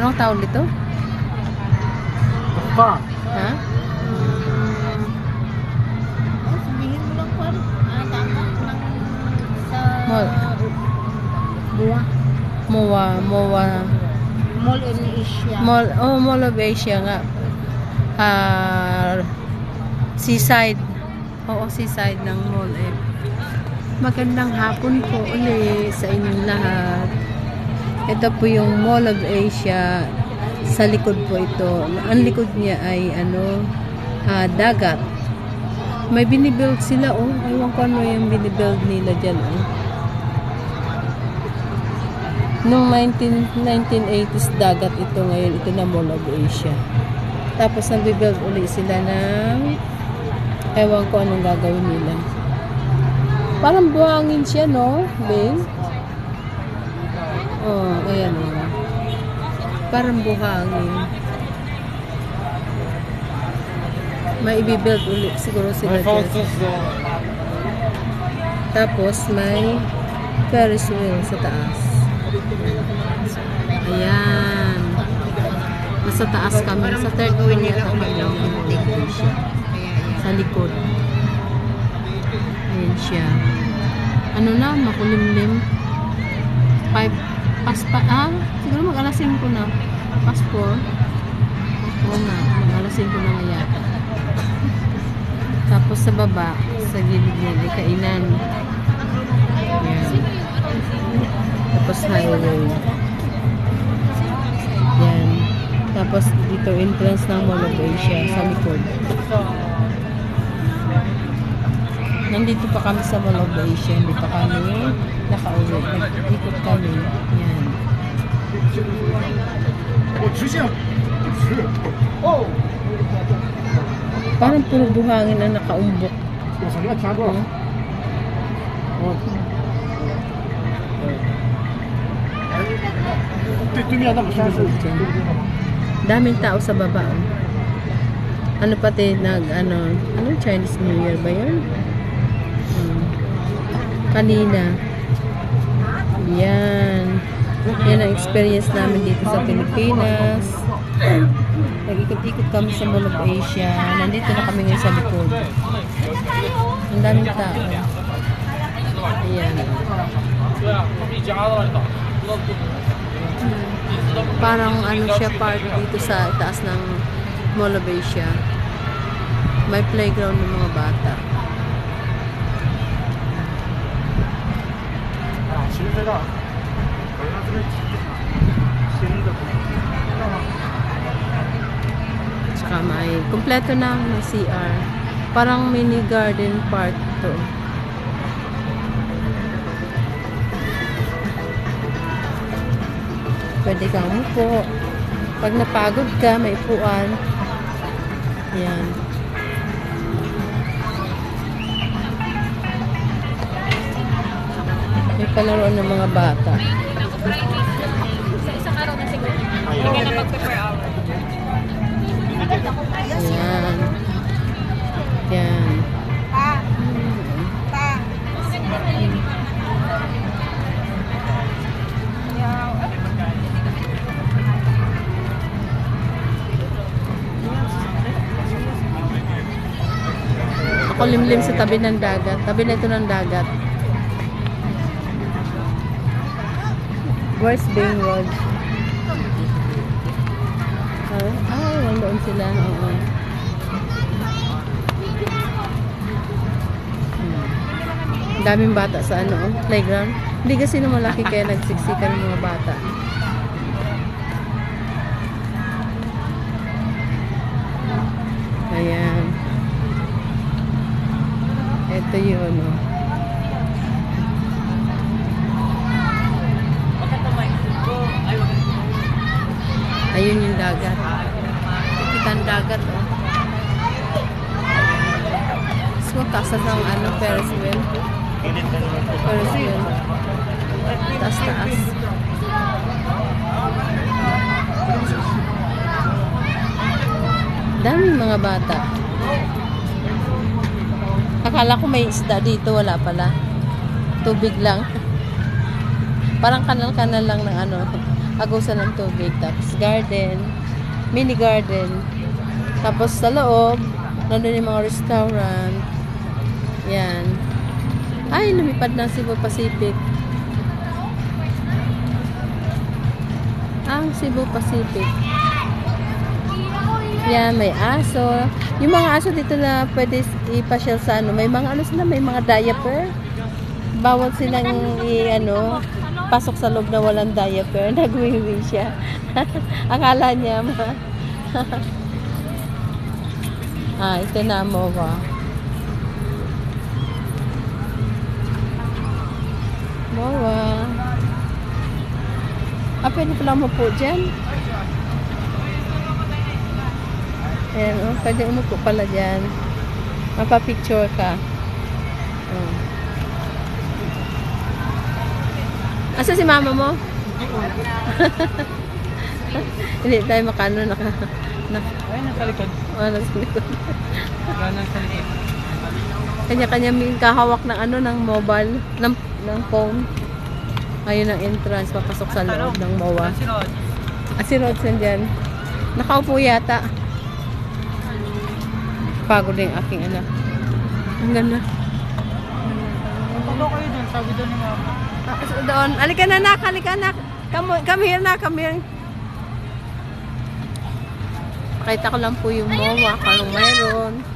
Anong tawag dito? Pa. Ha? Sabihin mo lang po. Tama. Sa Mall. Buwa. Moa. Mall in Asia. Mall of Asia nga. Seaside. Oo, seaside ng mall eh. Magandang hapon po ulit sa inyong lahat. Ito po yung Mall of Asia. Sa likod po ito. Ang likod niya ay dagat. May binibuild sila oh. Ewan ko ano yung binibuild nila dyan oh. Noong 1980s dagat ito, ngayon ito na Mall of Asia. Tapos nag-build ulit sila ng ewan ko anong gagawin nila. Parang buhangin siya, no? Babe? Oh, ayan o. Parang buhangin. May i-build ulit siguro sila dyan. Tapos may Ferris wheel sa taas. Ayan. Nasa taas kami. Sa third floor yata kami ng Asia. Sa likod. Ayan siya. Ano na, makulimlim. 5 siguro mag-alas 5 na. Past 4. Oo nga, mag-alas 5 na nga yata. Tapos sa baba, sa gilid-gilid, kainan. Ayan. Tapos highway. Yan. Tapos dito entrance ng Mall of Asia sa likod. Nandito pa kami sa Mall of Asia. Hindi pa kami nakauwi. Nag-ikot kami. Yan. Parang puro buhangin na nakaumbok. Daming tao sa baba. Oh. Ano pati anong Chinese New Year ba yun? Kanina. Yan. Yan ang experience namin dito sa Pilipinas. Nag-ikot-ikot kami sa Mall of Asia. Nandito na kami ngayon sa likod. Ang daming tao. Ayan. Parang siya park dito sa taas ng Mall of Asia. May playground ng mga bata. Tsaka may kompleto na may CR. Parang mini garden park to. Pwede kang umupo. Pag napagod ka, may upuan. Yan. May palaroan ng mga bata. Sa isang araw na siguro. Hindi ka na mag-per hour. Yan. Yan. Ako limlim sa tabi ng dagat. Tabi na ito ng dagat. Where's Bing Road? Nandoon sila. Oo. Daming bata sa playground. Hindi kasi na malaki kaya nagsiksikan ng mga bata. Ayan. Ito yun, Ayun yung dagat. Kita ang dagat, So, taas ng Ferris wheel. Ferris wheel. Taas. Daming mga bata. Akala ko may isda dito, wala pala. Tubig lang. Parang kanal-kanal lang ng agusan ng tubig. Tapos garden, mini garden. Tapos sa loob, nandun yung mga restaurant. Yan. Ay, lumipad ng Cebu Pacific. Ang Cebu Pacific. Yan, may aso. Yung mga aso dito na pwede ipasyal sa ano, may mga ano sila, may mga diaper. Bawal silang pasok sa loob na walang diaper. Nagwiwi siya. Akala niya ito na mo ba? Mowa. Pwede pala mo po dyan. Ayan, pwede umupo pala dyan. Mapapicture ka. Asa si mama mo? Hindi tayo makano Ay, nasa likod. nasa likod. Nasa likod. Kanya-kanya may kahawak ng ng mobile, ng phone. Ayun ang entrance, papasok sa loob ng MOA. Si Rod. Si Rod nandyan. Nakaupo yata. Pagod na yung aking anak. Ang ganda. Pagod kayo dun, sabi doon ni mama. Doon. Halika na, nak. Halika, nak. Come here na. Come here. Pakita ko lang po yung MOA. Kung mayroon.